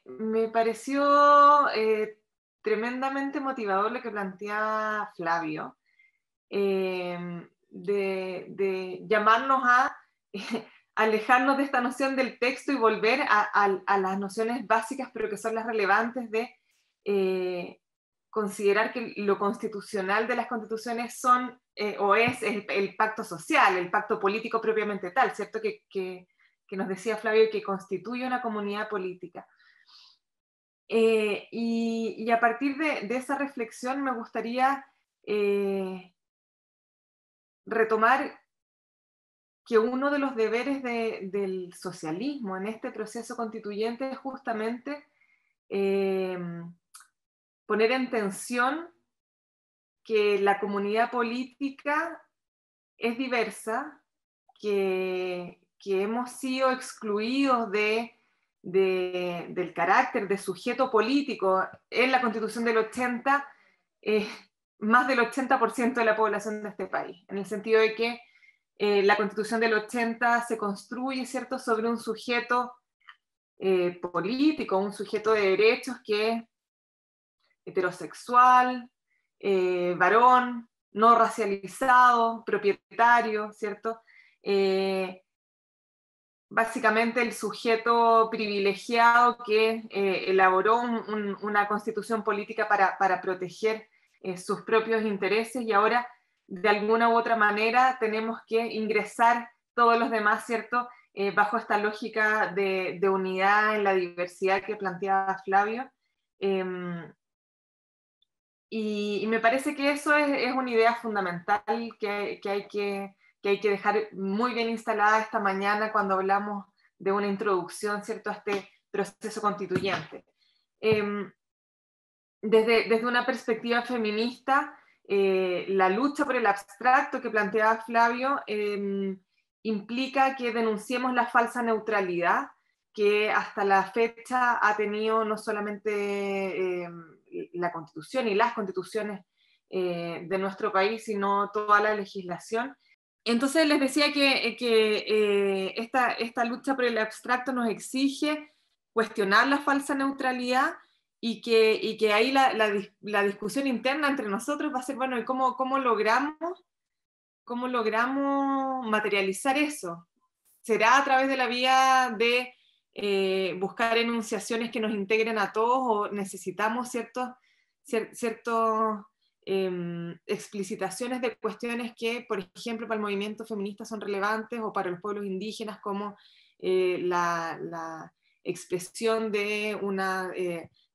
Me pareció tremendamente motivador lo que plantea Flavio, de llamarnos a alejarnos de esta noción del texto y volver a las nociones básicas, pero que son las relevantes de eh, considerar que lo constitucional de las constituciones son o es el pacto social, el pacto político propiamente tal, ¿cierto? Que nos decía Flavio que constituye una comunidad política. Y a partir de esa reflexión me gustaría retomar que uno de los deberes del socialismo en este proceso constituyente es justamente eh, poner en tensión que la comunidad política es diversa, que hemos sido excluidos del carácter de sujeto político. En la Constitución del 80, eh, más del 80% de la población de este país, en el sentido de que la Constitución del 80 se construye, ¿cierto?, sobre un sujeto político, un sujeto de derechos que es heterosexual, varón, no racializado, propietario, ¿cierto? Eh, Básicamente el sujeto privilegiado que elaboró una constitución política para proteger sus propios intereses y ahora de alguna u otra manera tenemos que ingresar todos los demás, ¿cierto? Bajo esta lógica de unidad en la diversidad que planteaba Flavio. Y me parece que eso es una idea fundamental que hay que dejar muy bien instalada esta mañana cuando hablamos de una introducción, ¿cierto?, a este proceso constituyente. Eh, desde una perspectiva feminista, la lucha por el abstracto que planteaba Flavio implica que denunciemos la falsa neutralidad que hasta la fecha ha tenido no solamente la Constitución y las constituciones de nuestro país, sino toda la legislación. Entonces les decía que esta lucha por el abstracto nos exige cuestionar la falsa neutralidad y que ahí la discusión interna entre nosotros va a ser, bueno, ¿y cómo logramos materializar eso? ¿Será a través de la vía de buscar enunciaciones que nos integren a todos o necesitamos ciertos explicitaciones de cuestiones que, por ejemplo, para el movimiento feminista son relevantes o para los pueblos indígenas como la expresión de una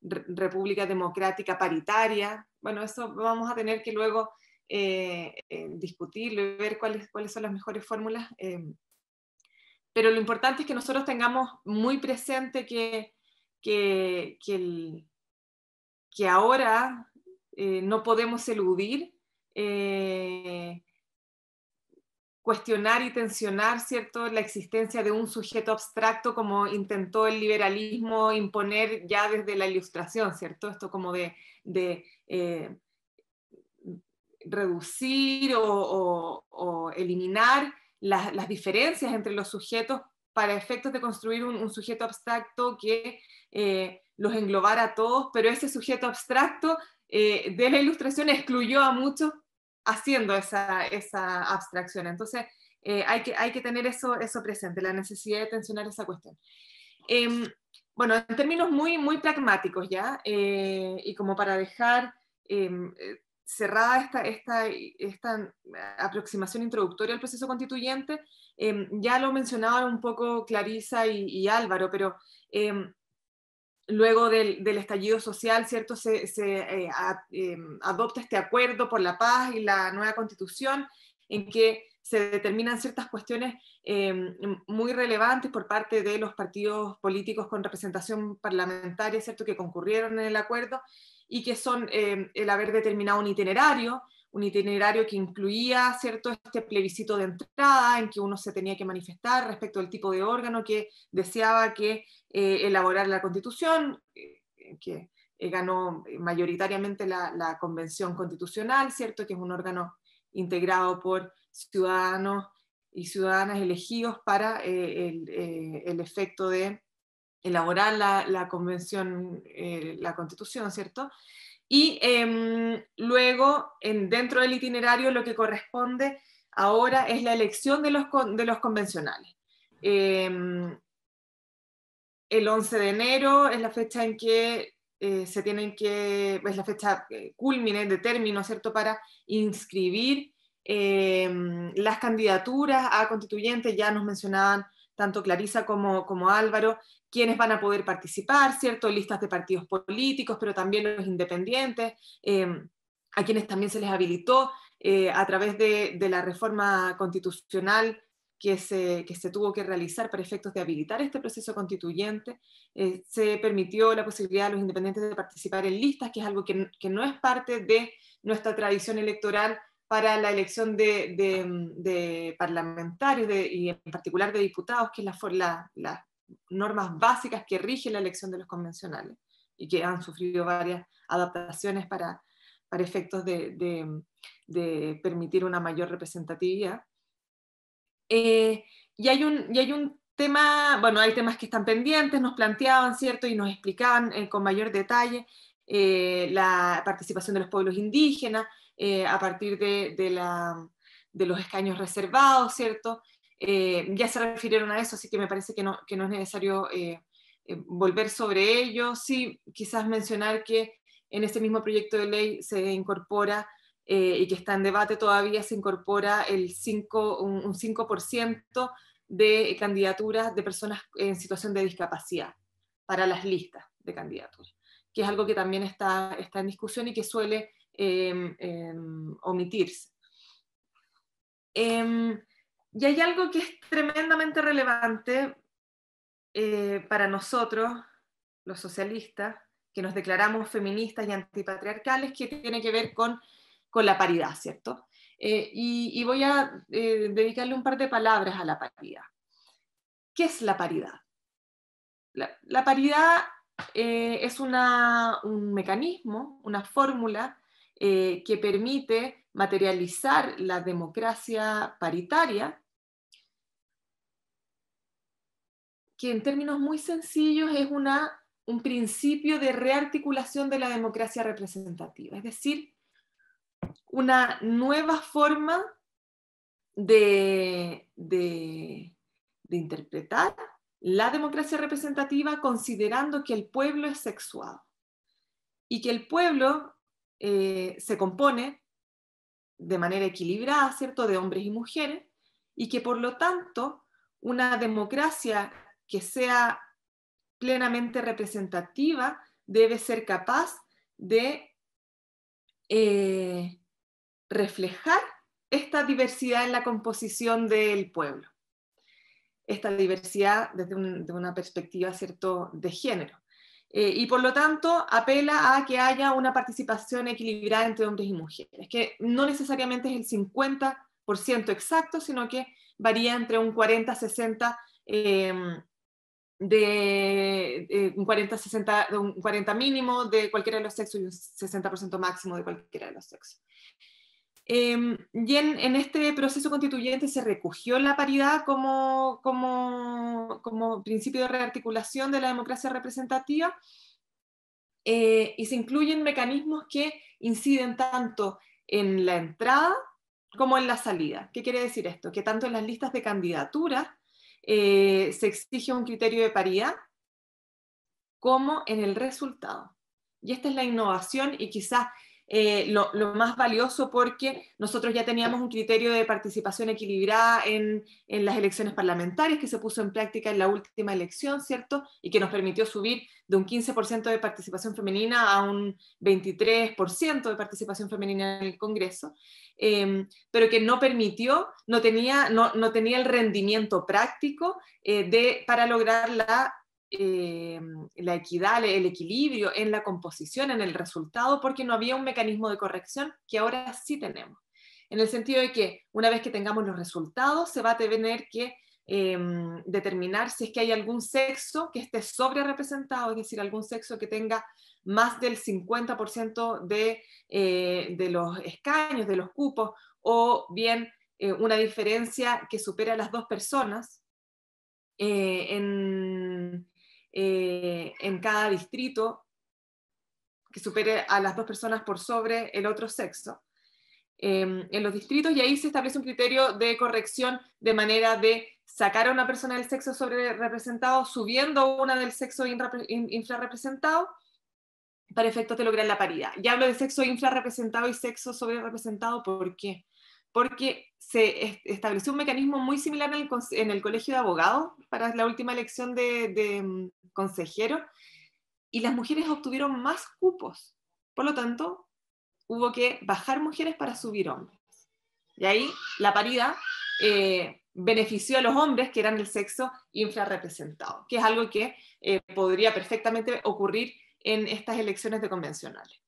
república democrática paritaria? Bueno, eso vamos a tener que luego discutirlo y ver cuáles son las mejores fórmulas. Pero lo importante es que nosotros tengamos muy presente que ahora no podemos eludir eh, cuestionar y tensionar, ¿cierto?, la existencia de un sujeto abstracto como intentó el liberalismo imponer ya desde la Ilustración, ¿cierto? Esto como de reducir o eliminar las diferencias entre los sujetos para efectos de construir un sujeto abstracto que los englobara a todos, pero ese sujeto abstracto de la Ilustración excluyó a muchos haciendo esa abstracción. Entonces, hay que tener eso presente, la necesidad de tensionar esa cuestión. Eh, bueno, en términos muy pragmáticos ya, y como para dejar cerrada esta aproximación introductoria al proceso constituyente, ya lo mencionaban un poco Clarisa y Álvaro, pero luego del estallido social, ¿cierto? Se adopta este acuerdo por la paz y la nueva constitución, en que se determinan ciertas cuestiones muy relevantes por parte de los partidos políticos con representación parlamentaria, ¿cierto?, que concurrieron en el acuerdo, y que son el haber determinado un itinerario que incluía, ¿cierto?, este plebiscito de entrada, en que uno se tenía que manifestar respecto al tipo de órgano que deseaba que elaborar la Constitución, que ganó mayoritariamente la Convención Constitucional, ¿cierto?, que es un órgano integrado por ciudadanos y ciudadanas elegidos para el efecto de elaborar la convención, la constitución, ¿cierto? Y luego, dentro del itinerario, lo que corresponde ahora es la elección de los convencionales. El 11 de enero es la fecha en que es la fecha culmine de término, ¿cierto?, para inscribir las candidaturas a constituyentes. Ya nos mencionaban tanto Clarisa como Álvaro, quienes van a poder participar, ¿cierto?, listas de partidos políticos, pero también los independientes, a quienes también se les habilitó a través de la reforma constitucional que se tuvo que realizar para efectos de habilitar este proceso constituyente. Se permitió la posibilidad a los independientes de participar en listas, que es algo que no es parte de nuestra tradición electoral para la elección de parlamentarios y en particular de diputados, que es las normas básicas que rigen la elección de los convencionales y que han sufrido varias adaptaciones para efectos de permitir una mayor representatividad. Y hay un tema, bueno, hay temas que están pendientes, nos planteaban, ¿cierto? Y nos explicaban con mayor detalle la participación de los pueblos indígenas a partir de los escaños reservados, ¿cierto? Ya se refirieron a eso, así que me parece que no es necesario volver sobre ello. Sí, quizás mencionar que en ese mismo proyecto de ley se incorpora y que está en debate todavía, se incorpora un 5% de candidaturas de personas en situación de discapacidad para las listas de candidaturas, que es algo que también está en discusión y que suele omitirse. Y hay algo que es tremendamente relevante para nosotros, los socialistas, que nos declaramos feministas y antipatriarcales, que tiene que ver con la paridad, ¿cierto? Y voy a dedicarle un par de palabras a la paridad. ¿Qué es la paridad? La paridad es un mecanismo, una fórmula que permite materializar la democracia paritaria, que en términos muy sencillos es un principio de rearticulación de la democracia representativa, es decir, una nueva forma de interpretar la democracia representativa considerando que el pueblo es sexuado y que el pueblo se compone de manera equilibrada, ¿cierto?, de hombres y mujeres, y que por lo tanto una democracia que sea plenamente representativa debe ser capaz de reflejar esta diversidad en la composición del pueblo, esta diversidad desde una perspectiva, ¿cierto?, de género. Y por lo tanto apela a que haya una participación equilibrada entre hombres y mujeres, que no necesariamente es el 50% exacto, sino que varía entre un 40-60 un 40 mínimo de cualquiera de los sexos y un 60% máximo de cualquiera de los sexos. Y en este proceso constituyente se recogió la paridad como principio de rearticulación de la democracia representativa y se incluyen mecanismos que inciden tanto en la entrada como en la salida. ¿Qué quiere decir esto? Que tanto en las listas de candidaturas se exige un criterio de paridad como en el resultado. Y esta es la innovación y quizás lo más valioso, porque nosotros ya teníamos un criterio de participación equilibrada en las elecciones parlamentarias que se puso en práctica en la última elección, ¿cierto? Y que nos permitió subir de un 15% de participación femenina a un 23% de participación femenina en el Congreso, pero que no permitió, no tenía el rendimiento práctico para lograr la equidad, el equilibrio en la composición, en el resultado, porque no había un mecanismo de corrección que ahora sí tenemos. En el sentido de que una vez que tengamos los resultados, se va a tener que determinar si es que hay algún sexo que esté sobre representado, es decir, algún sexo que tenga más del 50% de los escaños, de los cupos, o bien una diferencia que supera a las dos personas en cada distrito que supere a las 2 personas por sobre el otro sexo en los distritos, y ahí se establece un criterio de corrección de manera de sacar a una persona del sexo sobre representado, subiendo una del sexo infrarrepresentado, para efectos de lograr la paridad. Y hablo de sexo infrarrepresentado y sexo sobre representado, ¿por qué? Porque se estableció un mecanismo muy similar en el Colegio de Abogados para la última elección de consejero, y las mujeres obtuvieron más cupos. Por lo tanto, hubo que bajar mujeres para subir hombres. Y ahí la paridad benefició a los hombres que eran del sexo infrarrepresentado, que es algo que podría perfectamente ocurrir en estas elecciones de convencionales.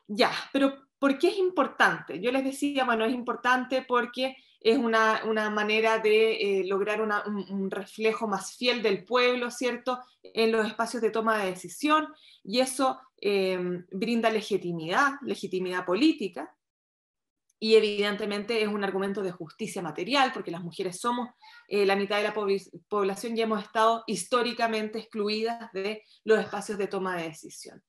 Ya, pero ¿por qué es importante? Yo les decía, bueno, es importante porque es una manera de lograr un reflejo más fiel del pueblo, ¿cierto?, en los espacios de toma de decisión, y eso brinda legitimidad política, y evidentemente es un argumento de justicia material, porque las mujeres somos la mitad de la población y hemos estado históricamente excluidas de los espacios de toma de decisión.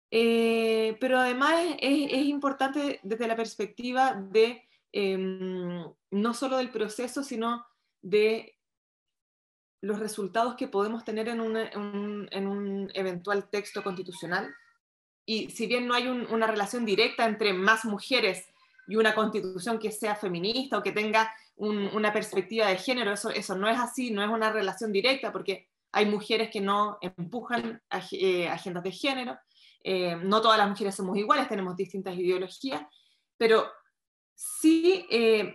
Pero además es importante desde la perspectiva de no solo del proceso, sino de los resultados que podemos tener en un eventual texto constitucional. Y si bien no hay una relación directa entre más mujeres y una constitución que sea feminista o que tenga una perspectiva de género, eso no es así, no es una relación directa, porque hay mujeres que no empujan agendas de género, no todas las mujeres somos iguales, tenemos distintas ideologías, pero sí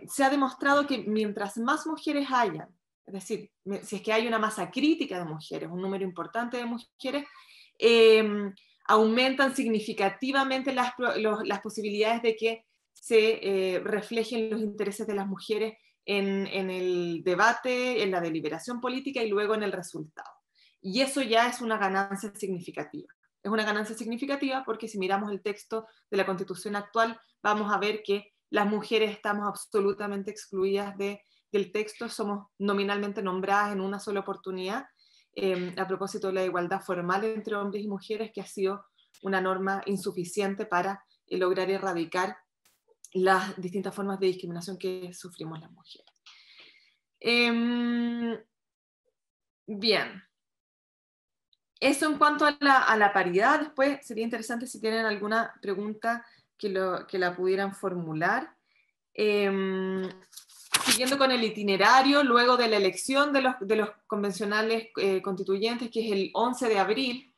se ha demostrado que mientras más mujeres hayan, es decir, si es que hay una masa crítica de mujeres, un número importante de mujeres, aumentan significativamente las posibilidades de que se reflejen los intereses de las mujeres en el debate, en la deliberación política y luego en el resultado. Y eso ya es una ganancia significativa. Es una ganancia significativa porque si miramos el texto de la Constitución actual, vamos a ver que las mujeres estamos absolutamente excluidas del texto, somos nominalmente nombradas en una sola oportunidad, a propósito de la igualdad formal entre hombres y mujeres, que ha sido una norma insuficiente para lograr erradicar las distintas formas de discriminación que sufrimos las mujeres. Bien. Eso en cuanto a la paridad. Después sería interesante si tienen alguna pregunta que la pudieran formular. Siguiendo con el itinerario, luego de la elección de los convencionales constituyentes, que es el 11 de abril,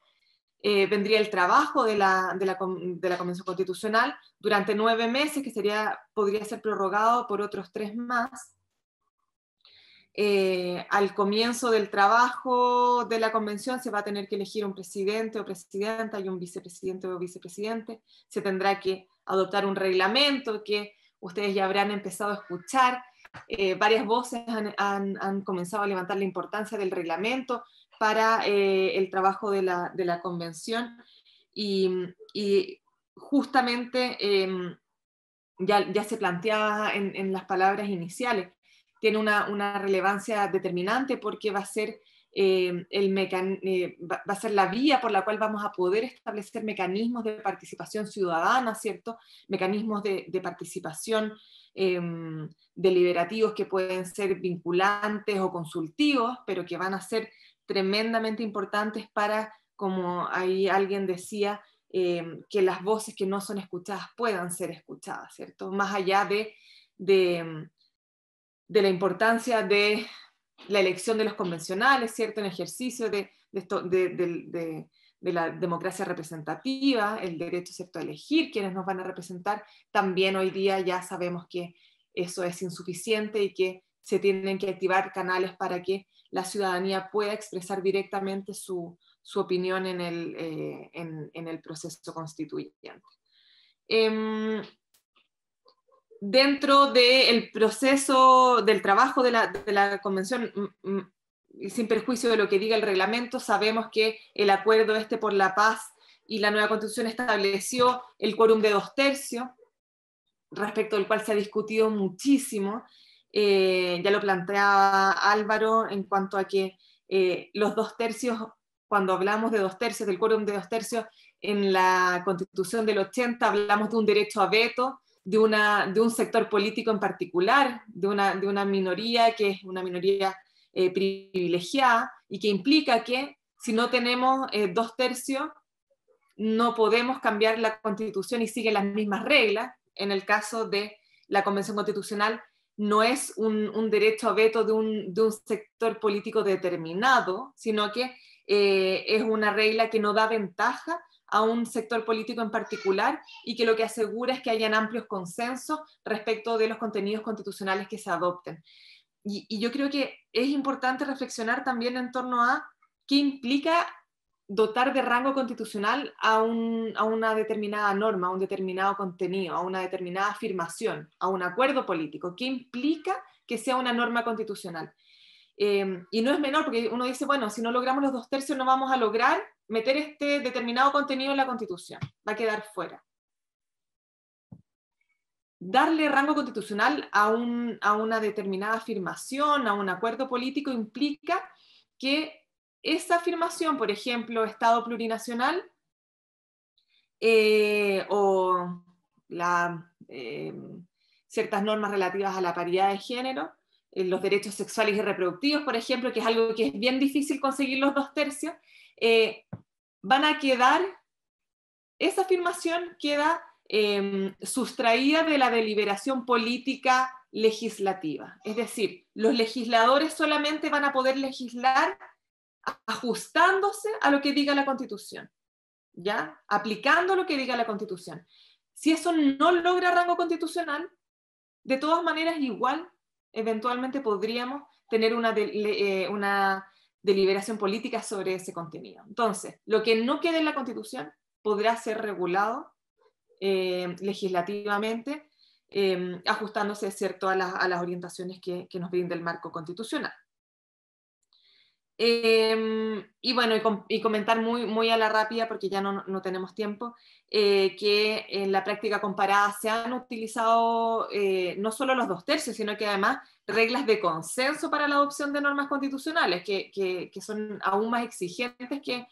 vendría el trabajo de la Convención Constitucional durante 9 meses, que podría ser prorrogado por otros 3 más. Al comienzo del trabajo de la convención se va a tener que elegir un presidente o presidenta y un vicepresidente o vicepresidente. Se tendrá que adoptar un reglamento que ustedes ya habrán empezado a escuchar. Varias voces han comenzado a levantar la importancia del reglamento para el trabajo de la convención, y justamente ya se planteaba en las palabras iniciales, tiene una relevancia determinante porque va a ser, va a ser la vía por la cual vamos a poder establecer mecanismos de participación ciudadana, ¿cierto? Mecanismos de participación deliberativos que pueden ser vinculantes o consultivos, pero que van a ser tremendamente importantes para, como ahí alguien decía, que las voces que no son escuchadas puedan ser escuchadas, ¿cierto? Más allá de la importancia de la elección de los convencionales, ¿cierto? En ejercicio de la democracia representativa, el derecho, ¿cierto?, a elegir quienes nos van a representar, también hoy día ya sabemos que eso es insuficiente y que se tienen que activar canales para que la ciudadanía pueda expresar directamente su opinión en el proceso constituyente. Dentro del proceso del trabajo de la convención, sin perjuicio de lo que diga el reglamento, sabemos que el acuerdo por la paz y la nueva constitución estableció el quórum de 2/3, respecto del cual se ha discutido muchísimo. Ya lo planteaba Álvaro en cuanto a que los 2/3, cuando hablamos de 2/3, del quórum de 2/3, en la Constitución del 80 hablamos de un derecho a veto, de un sector político en particular, de una minoría que es una minoría privilegiada, y que implica que si no tenemos 2/3, no podemos cambiar la Constitución y siguen las mismas reglas. En el caso de la Convención Constitucional, no es un derecho a veto de un sector político determinado, sino que es una regla que no da ventaja a un sector político en particular, y que lo que asegura es que hayan amplios consensos respecto de los contenidos constitucionales que se adopten. Y yo creo que es importante reflexionar también en torno a qué implica dotar de rango constitucional a una determinada norma, a un determinado contenido, a una determinada afirmación, a un acuerdo político. ¿Qué implica que sea una norma constitucional? Y no es menor, porque uno dice, bueno, si no logramos los 2/3 no vamos a lograr meter este determinado contenido en la Constitución, va a quedar fuera. Darle rango constitucional a una determinada afirmación, a un acuerdo político, implica que esa afirmación, por ejemplo, Estado plurinacional, o ciertas normas relativas a la paridad de género, los derechos sexuales y reproductivos, por ejemplo, que es algo que es bien difícil conseguir los 2/3, van a quedar, esa afirmación queda sustraída de la deliberación política legislativa. Es decir, los legisladores solamente van a poder legislar ajustándose a lo que diga la Constitución, ¿ya? Aplicando lo que diga la Constitución. Si eso no logra rango constitucional, de todas maneras igual, eventualmente podríamos tener una deliberación política sobre ese contenido. Entonces, lo que no quede en la Constitución podrá ser regulado legislativamente, ajustándose, ¿cierto?, a las orientaciones que nos brinda el marco constitucional. Y bueno, y comentar muy a la rápida, porque ya no tenemos tiempo, que en la práctica comparada se han utilizado no solo los 2/3, sino que además reglas de consenso para la adopción de normas constitucionales, que son aún más exigentes que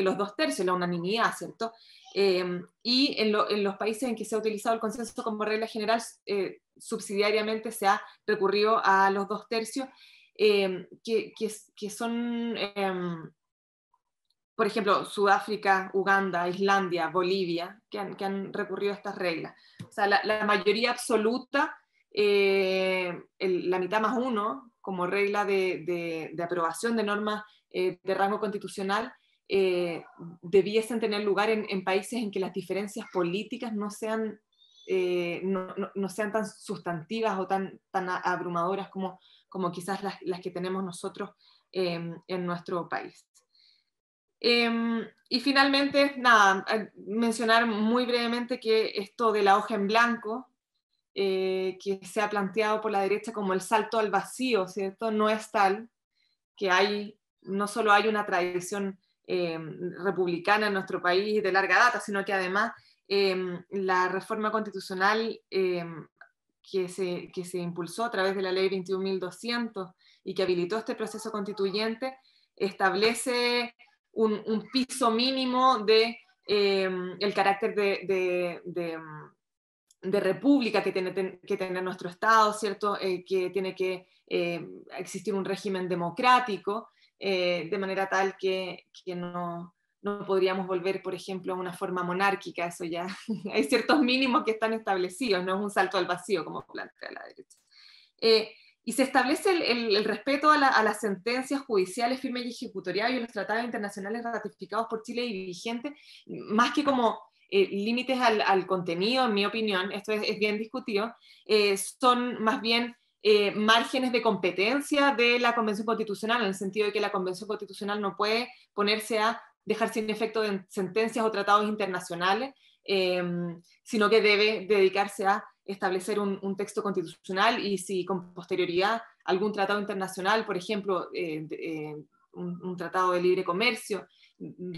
los 2/3, la unanimidad, ¿cierto? Y en los países en que se ha utilizado el consenso como regla general, subsidiariamente se ha recurrido a los 2/3, que son, por ejemplo, Sudáfrica, Uganda, Islandia, Bolivia, que han recurrido a estas reglas. O sea, la mayoría absoluta, la mitad más uno, como regla de aprobación de normas de rango constitucional, debiesen tener lugar en países en que las diferencias políticas no sean tan sustantivas o tan abrumadoras como quizás las que tenemos nosotros en nuestro país. Y finalmente, nada, mencionar muy brevemente que esto de la hoja en blanco, que se ha planteado por la derecha como el salto al vacío, ¿cierto? No es tal, que no solo hay una tradición republicana en nuestro país de larga data, sino que además la reforma constitucional que se impulsó a través de la ley 21.200 y que habilitó este proceso constituyente, establece un piso mínimo de el carácter de república que tiene que tener nuestro Estado, ¿cierto? Que tiene que existir un régimen democrático, de manera tal que no podríamos volver, por ejemplo, a una forma monárquica. Eso ya, hay ciertos mínimos que están establecidos, no es un salto al vacío como plantea la derecha. Y se establece el respeto a las sentencias judiciales firmes y ejecutoriales y los tratados internacionales ratificados por Chile y vigentes, más que como límites al contenido, en mi opinión, esto es bien discutido, son más bien márgenes de competencia de la Convención Constitucional, en el sentido de que la Convención Constitucional no puede ponerse a dejar sin efecto de sentencias o tratados internacionales, sino que debe dedicarse a establecer un texto constitucional, y si con posterioridad algún tratado internacional, por ejemplo, un tratado de libre comercio,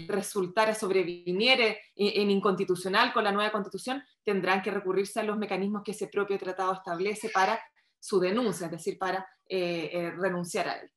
resultara, sobreviniere en inconstitucional con la nueva constitución, tendrán que recurrirse a los mecanismos que ese propio tratado establece para su denuncia, es decir, para renunciar a él.